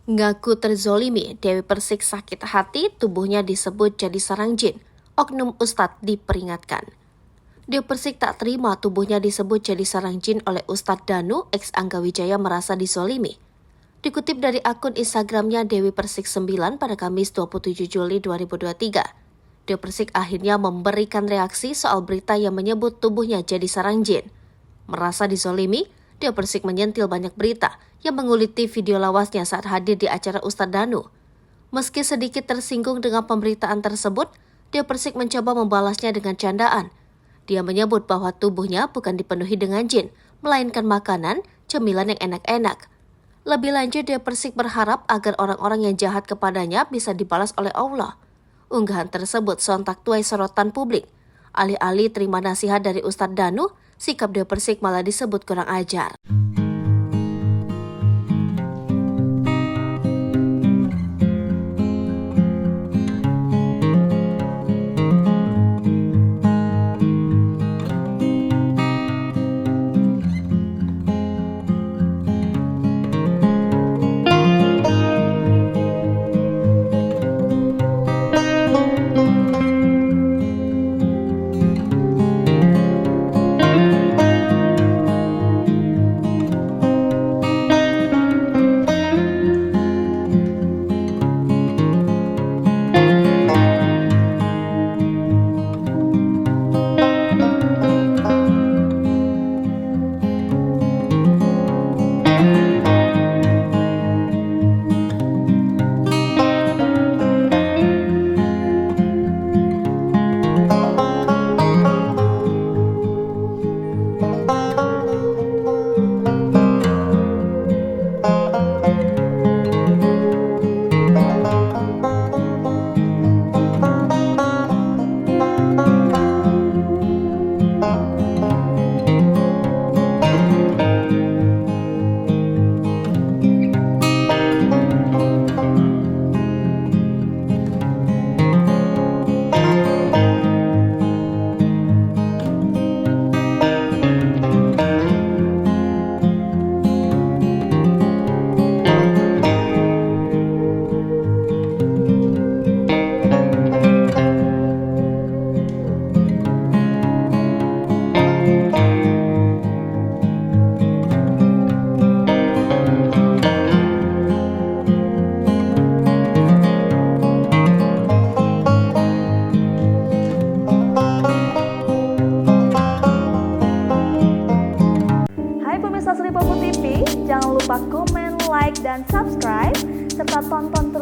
Ngaku terzolimi, Dewi Persik sakit hati, tubuhnya disebut jadi sarang jin. Oknum Ustadz diperingatkan. Dewi Persik tak terima tubuhnya disebut jadi sarang jin oleh Ustadz Danu, ex Angga Wijaya merasa dizolimi. Dikutip dari akun Instagramnya Dewi Persik 9 pada Kamis 27 Juli 2023. Dewi Persik akhirnya memberikan reaksi soal berita yang menyebut tubuhnya jadi sarang jin. Merasa dizolimi, Dewi Persik menyentil banyak berita yang menguliti video lawasnya saat hadir di acara Ustadz Danu. Meski sedikit tersinggung dengan pemberitaan tersebut, Dewi Persik mencoba membalasnya dengan candaan. Dia menyebut bahwa tubuhnya bukan dipenuhi dengan jin, melainkan makanan, cemilan yang enak-enak. Lebih lanjut, Dewi Persik berharap agar orang-orang yang jahat kepadanya bisa dibalas oleh Allah. Unggahan tersebut sontak tuai sorotan publik. Alih-alih terima nasihat dari Ustadz Danu, sikap Dewi Persik malah disebut kurang ajar. Hai pemirsa Sri Popo TV, jangan lupa komen, like, dan subscribe, serta tonton